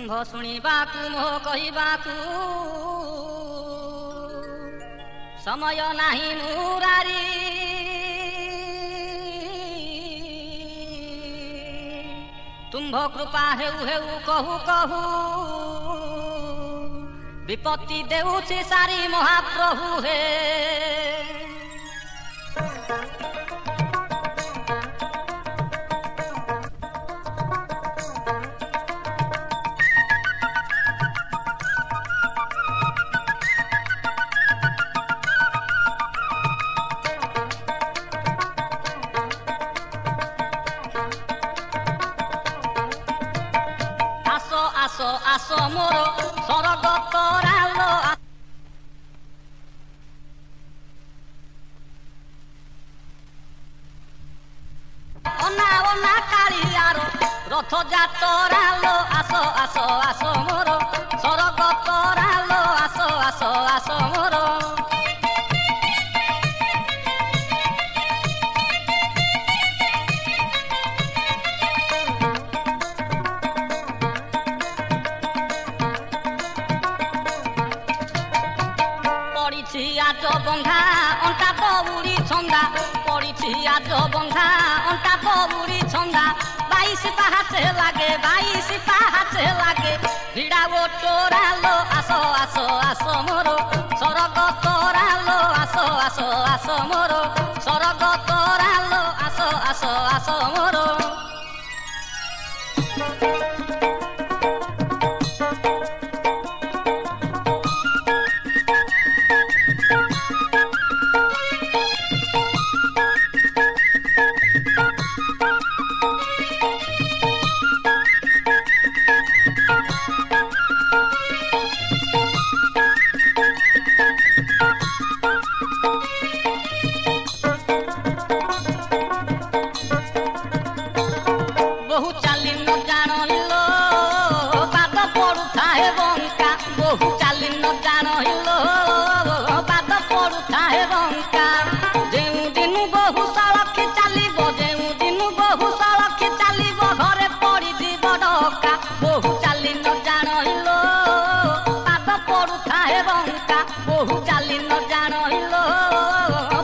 ତୁମ୍ଭ ଶୁଣିବାକୁ ମୋ କହିବାକୁ ସମୟ ନାହିଁ ମୁରାରୀ। ତୁମ୍ଭ କୃପା ହେଉ ହେଉ କହୁ କହୁ ବିପତ୍ତି ଦେଉଛି ସାରି ମହାପ୍ରଭୁ ହେ। ଆସ ଆସ ମୋର ସରଗ ତରାଲ ଅନା ଅନା କାଳିଆର ରଥ ଯାତରାଲ ଆସ ଆସ ଆସ ମୋର ସରଗ ତରାଲ ଆସ ଆସ ଆସ ମୋର। আজ বন্ধা অন্টা দৌড়ি ছন্দা পড়িছি আজ বন্ধা অন্টা দৌড়ি ছন্দা 22 পাহাচে লাগে 22 পাহাচে লাগে ভিড়া ও টোরালো আস আস আস মোর সরগ তোরালো আস আস আস মোর সরগ তোরালো আস আস আস মোর। বহু চালি ন জানিল পাদ পড়ুথায়ে বঙ্কা বহু চালি ন জানিল পাদ পড়ুথায়ে বঙ্কা যেউ দিনু বহু সড়কি চালিব যেউ দিনু বহু সড়কি চালিব ঘরে পড়িଯିବ ডকা বহু চালি ন জানিল পাদ পড়ুথায়ে বঙ্কা বহু চালি ন জানিল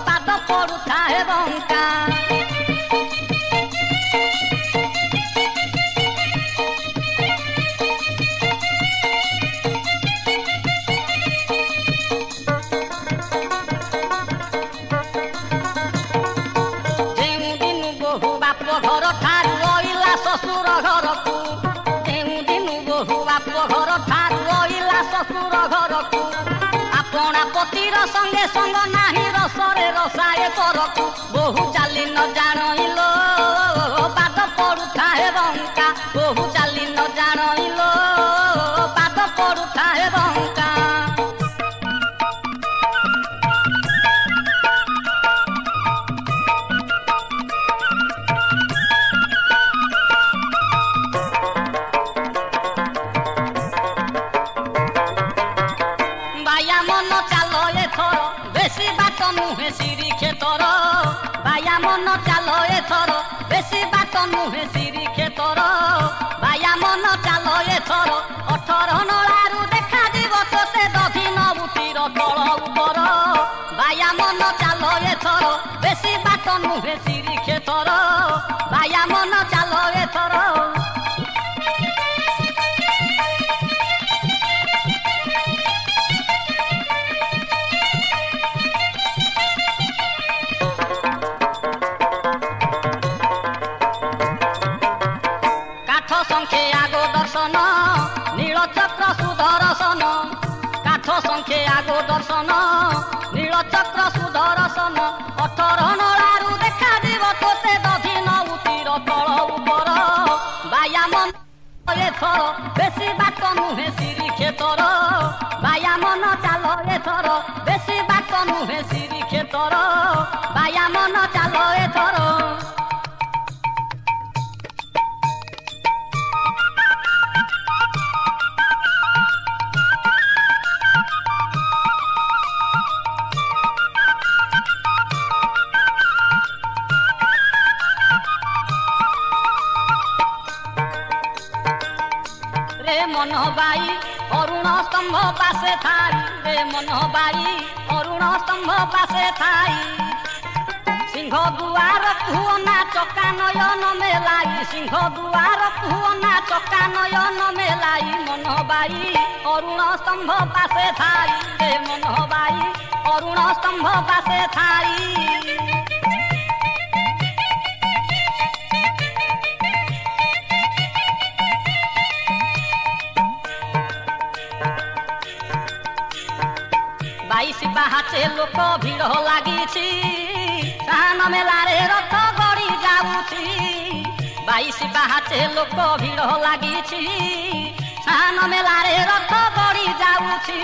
পাদ পড়ুথায়ে বঙ্কা। ঘর ঠারু অইলা শ্বশুর ঘরকু যেউ দিনু বহু বাপ ঘর ঠারু অইলা শ্বশুর ঘরকু আপনা পতির সঙ্গে সঙ্গ নাহি রসরে রসায়ে করকু বহু চালি ন জানিল পাদ পড়ুথায়ে বঙ্কা বহু চালি ন জানিল পাদ পড়ুথায়ে বঙ্কা। বায়া মন চালো এথর বেশি বাট নুহে সিঁড়ি ক্ষেতর বায়া মন চালো এথর বেশি বাট নুহে সিঁড়ি ক্ষেতর বায়া মন চালো এথর 18 নলারু দেখা দিব তোতে দধি নবুটির তল উপর বায়া মন চালো এথর বেশি বাট নুহে সিঁড়ি ক্ষেতর বায়া মন চালো এথর। কাঠ সংখ্যে আগো দর্শন নীলচক্র সুদর্শন কাঠ সংখ্যে আগো দর্শন নীলচক্র সুদর্শন 18 নলারু দেখা দিব তোতে দধি নবুটির তল উপর বায়া মন এথর বেশি বাট নুহে সিঁড়ি ক্ষেতর বায়া মন চালো এথর বেশি বাট নুহে সিঁড়ি ক্ষেতর বায়া মন চালো এথর। রে मन बाई अरुण स्तंभ पासे थाई रे मन बाई अरुण स्तंभ पासे थाई सिंह दुआर पुअना चका नयन मेलाई सिंह दुआर पुअना चका नयन मेलाई मन बाई अरुण स्तंभ पासे थाई रे मन बाई अरुण स्तंभ पासे थाई बाईसी बाहाचे लोक भिड़ लागिछि सान मेलारे रथ गड़ी जाउछि बाईसी बाहाचे लोक भिड़ लागिछि सान मेलारे रथ गड़ी जाउछि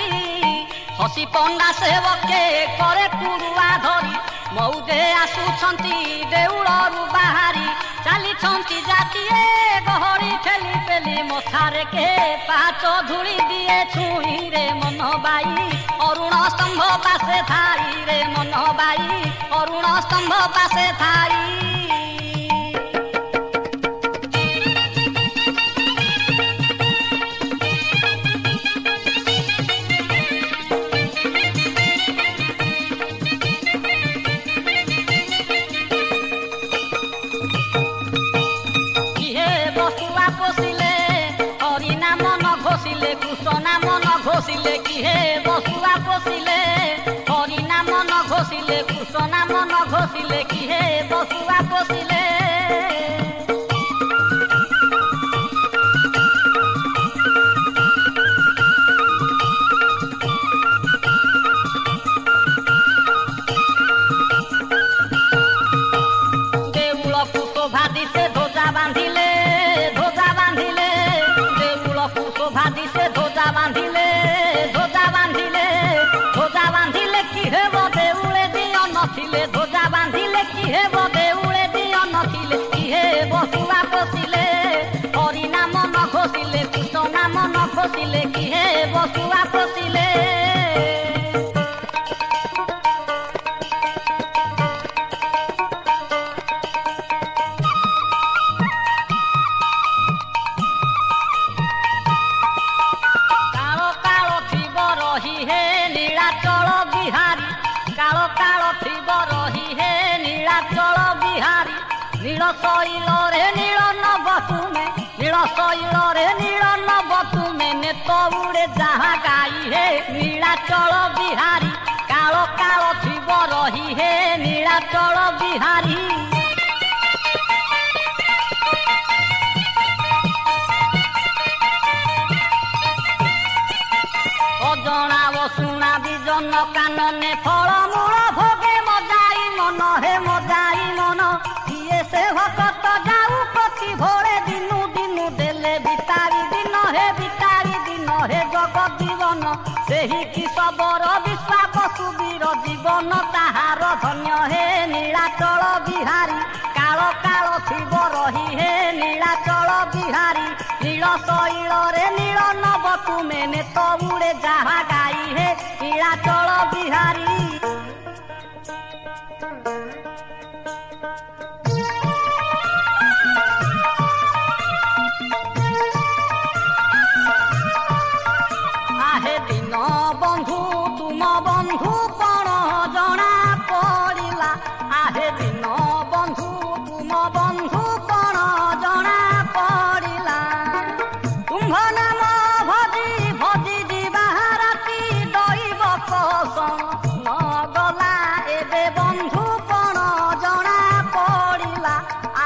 हसी पंडा सेवके करे कुरुआ धरी मौजे आसुछंती देउळरू बाहारी चालिछंती जातिए गहरी ठेली पेली मथारे के पाच धूली दिए छुई रे मन बाई अरुण स्तंभ पासे थाई रे मन बाई अरुण स्तंभ पासे थाई घोषिले किहे बसुआ पोषिले हरि नाम न घोषिले कृष्ण नाम न घोषिले किहे बसुआ पोषिले देउळकु शोभा दिसे ध्वजा बांधिले देउळकु शोभा दिसे ध्वजा बांधिले नथिले ध्वजा बांधिले किहे देउळे दिय नथिले किहे बसुआ पोषिले हरि नाम न घोषिले कृष्ण नाम न घोषिले किहे बसुआ पोषिले कालो कालो थिब रही हे नीलाचल बिहारी कालो कालो थिब रही हे नीलाचल बिहारी नील शैल रे नील नभ तुमे नील शैल रे नील नभ तुमे नेत उड़े जहाँ गाई हे नीलाचल बिहारी कालो कालो थिब रही हे नीलाचल बिहारी अजणा वसुणा विजन कानने फलमूल भोगे मजाई मन हे मजाई मन किए से भगत जाऊ प्रति भोरे दिनु दिनु देले बितारी दिन हे जगत जीवन सेही कि सबर विश्वास सुबीर जीवन ताहार धन्य हे नीलाचल बिहारी कालो कालो थिब रही हे नीलाचल बिहारी नील शैल रे नील नभ तुमे नेत उड़े जहाँ गाई हे नीलाचल बिहारी आहे दिन बंधु तुम बंधु कण जना पड़िला आहे दिन बंधु तुम बंधु कण जना पड़िला तुम्भ नाम भजी भजी दिबा राती दैव कसन न गला एबे बंधु कण जना पड़िला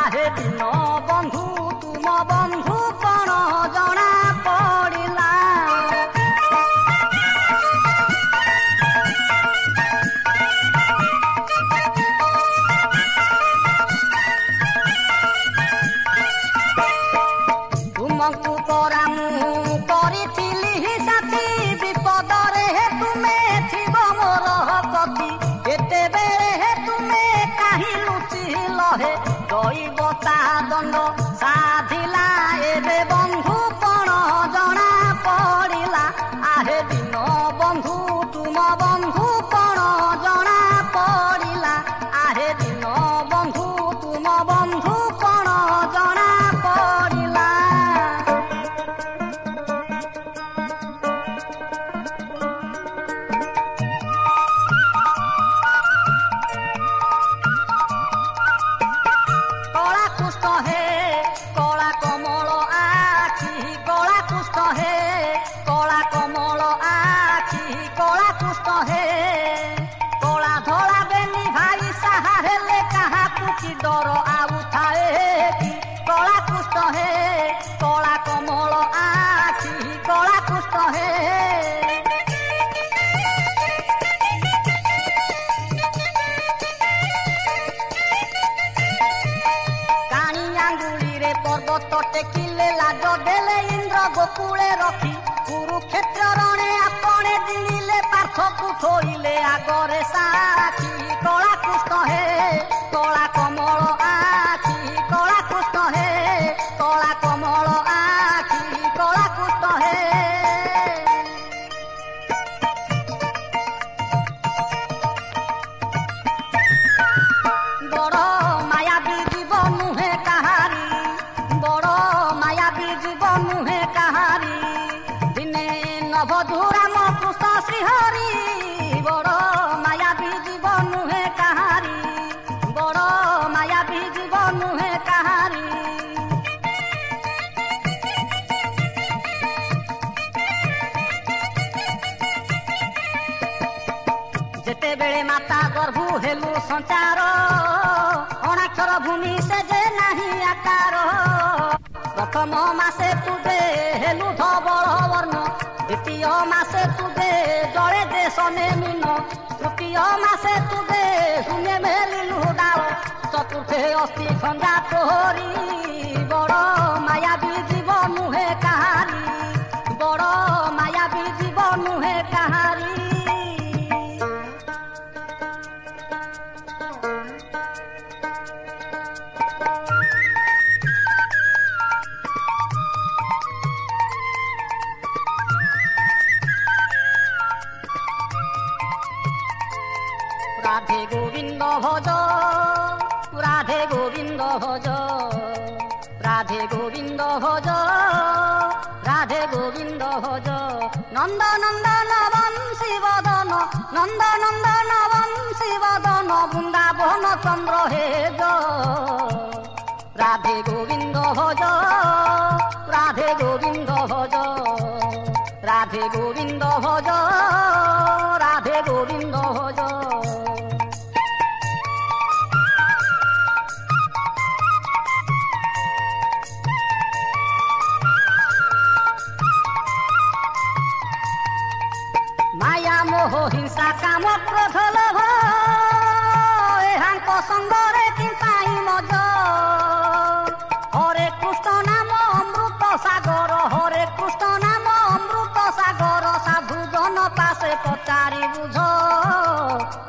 आहे दिन बंधु तुम बंधु कण जना पड़िला तुमको परामु करिथिली साथी विपदरे हे तुमे थिब मोर कथि केते बेले हे तुमे काहि लुचिल हे दैवता दंड साधिला एबे बंधु कण जना पड़िला आहे दिन बंधु तुम बंधु कण जना पड़िला आहे दिन बंधु तुम बंधु कण जना पड़िला କିଛି ଡର ଆଉ ଥାଏ କି କଳା କୁଷ୍ଠ ହେ କଳା କମଳ ଆଖି କଳା କୁଷ୍ଠ ହେ କାଣି ଆଙ୍ଗୁଳିରେ ପର୍ବତ ଟେକିଲେ ଲାଜ ଦେଲେ ଇନ୍ଦ୍ର ଗୋକୁଳେ ରଖି କୁରୁକ୍ଷେତ୍ର ରଣେ ଆପणे ଜିଣିଲେ ପାର୍ଥକୁ ଥୋଇଲେ ଆଗରେ ସାକ୍ଷୀ କଳା କୁଷ୍ଠ ହେ କଳା କମଳ ଆଖି କଳା କୁଷ୍ଠ ହେ କଳା କମଳ ଆଖି କଳା କୁଷ୍ଠ ହେ ବଡ଼ ମାୟାବୀ ଜୀବ ନୁହେଁ କାହାରି ବଡ଼ ମାୟାବୀ ଜୀବ ନୁହେଁ କାହାରି ଦିନେ ନବଧୁ ରାମ କୃଷ୍ଣ ଶ୍ରୀହରି ବଡ଼ ମାୟାବୀ ଜୀବ ନୁହେଁ କାହାରି ବଡ଼ ମାୟାବୀ ଜୀବ ନୁହେଁ କାହାରି ଯେତେବେଳେ ମାତା ଗର୍ଭୁ ହେଲୁ ସଞ୍ଚାର ଅଣାକ୍ଷର ଭୂମି ସେ ଯେ ନାହିଁ ଆକାର ପ୍ରଥମ ମାସେ ତୁବେ ହେଲୁ ଧବଳ ବର୍ଣ୍ଣ ଦ୍ୱିତୀୟ ମାସେ ତୁବେ ଜଳେ ଦେଶନେ ମିନ ତୃତୀୟ ମାସେ ତୁବେ ଶୂନ୍ୟ ମେଲିଲୁ ଡାଳ ଚତୁର୍ଥେ ଅସ୍ଥି ଖଞ୍ଜା ତୋହରି ବଡ଼ ମାୟାବୀ ଜୀବ ନୁହେଁ କାହାରି ବଡ଼ ମାୟାବୀ ଜୀବ ନୁହେଁ କାହାରି রাধে গোবিন্দ ভজ রাধে গোবিন্দ ভজ রাধে গোবিন্দ ভজ রাধে গোবিন্দ ভজ নন্দ নন্দন বংশী বদন নন্দ নন্দন বংশী বদন বৃন্দাবন চন্দ্র হেজ রাধে গোবিন্দ ভজ রাধে গোবিন্দ ভজ রাধে গোবিন্দ ভজ রাধে গোবিন্দ ভজ মায়া মোহ হিংসা কাম ক্রোধ লোভ এহাঙ্ক সঙ্গরে কিম্পাই মজ হরে কৃষ্ণ নাম অমৃত সাগর হরে কৃষ্ণ নাম অমৃত সাগর সাধু জন পাশে পচারি বুঝ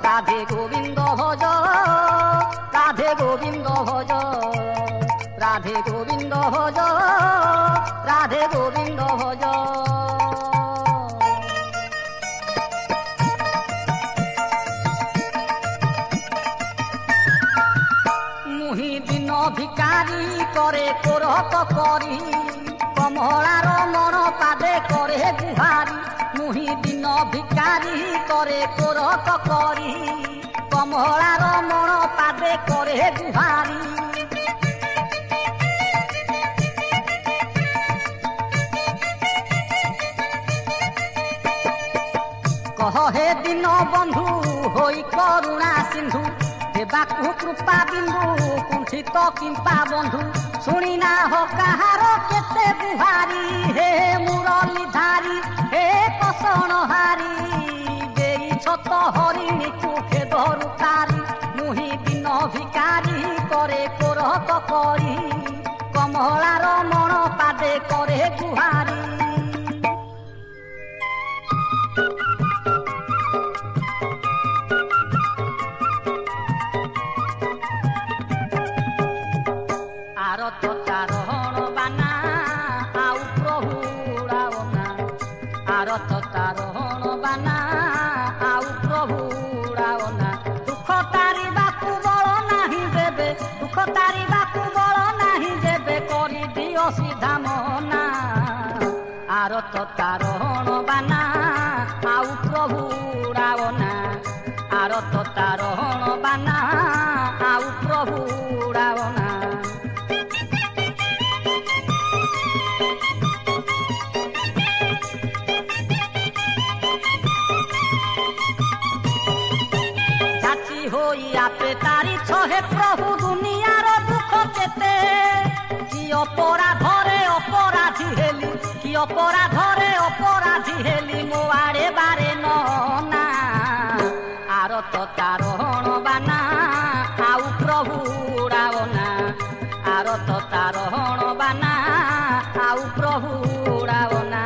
রাধে গোবিন্দ ভজ রাধে গোবিন্দ ভজ রাধে গোবিন্দ ভজ রাধে গোবিন্দ ভজ মুহি দিন ভিকারি করে কোরত করি কমলার মন পাদে করে গুহারি মুহি দিন ভিকারি করে কোরত করি কমলার মন পাদে করে গুহারি কহ হে দিন বন্ধু হই করুণা সিন্ধু দেবাকু কৃপা বিন্দু কুণ্ঠিত কিম্পা বন্ধু শুনি না হ কাহার কেতে বুহারি হে মুরলী ধারি হে কষণ হারি ଦେଇଛ ତ ହରିଣୀକୁ ଖେଦରୁ ତାରି ମୁହିଁ ଦିନ ଭିକାରୀ କରେ କୋରତ କରି କମଳାର ମଣ ପାଦେ କରେ ଗୁହାରି আরত তারহণ বানা আউ প্রভু রাবণা আরত তারহণ বানা আউ প্রভু রাবণা দুঃখ তারিবাকু বল নাহি যেবে দুঃখ তারিবাকু বল নাহি যেবে করি দিও সিধা মনা আরত তারহণ বানা আউ প্রভু রাবণা আরত তারহণ বানা আউ প্রভু রাবণা হই আপে তারি ছহে প্রভু দুনিয়া ତାର ବାନା ଆଉ ପ୍ରଭୁ ଉଡ଼ାବନା ଆର ତ ତାର ବାନା ଆଉ ପ୍ରଭୁ ଉଡ଼ାବନା।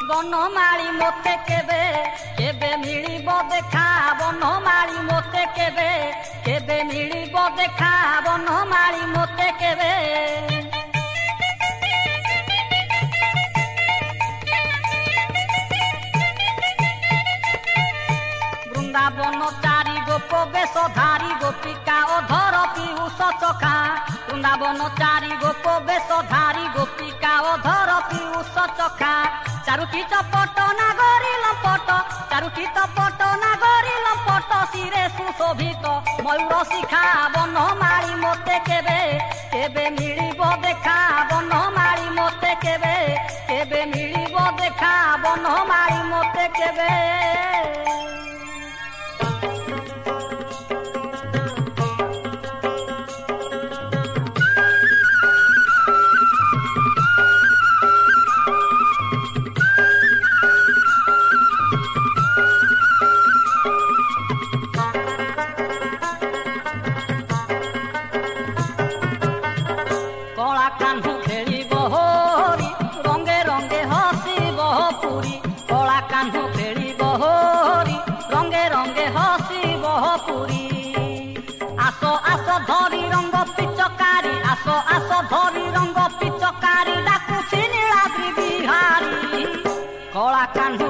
বনমালী মতে কেবে কেবে মিলিব দেখা বনমালী মতে কেবে কেবে মিলিব দেখা বনমালী মতে কেবে বৃন্দাবন চারি গোপ বেশ ধারি গোপিকা অধর পিউষ চখা বৃন্দাবন চারি গোপ বেশ ধারি গোপিকা অধর পিউষ চখা চারুটি চপট নাগরী লম্পট চারুটি চপট নাগরী লম্পট শিরে সুশোভিত ময়ূর শিখা বনমালী মতে কেবে কেবে মিলিব দেখা বনমালী মতে কেবে কেবে মিলিব দেখা বনমালী মতে কেবে। ধরি রঙ্গ পিচকারি আস আস ধরি রঙ্গ পিচকারি ডাকুছি নীলাদ্রি বিহারী কলা কাহ্নু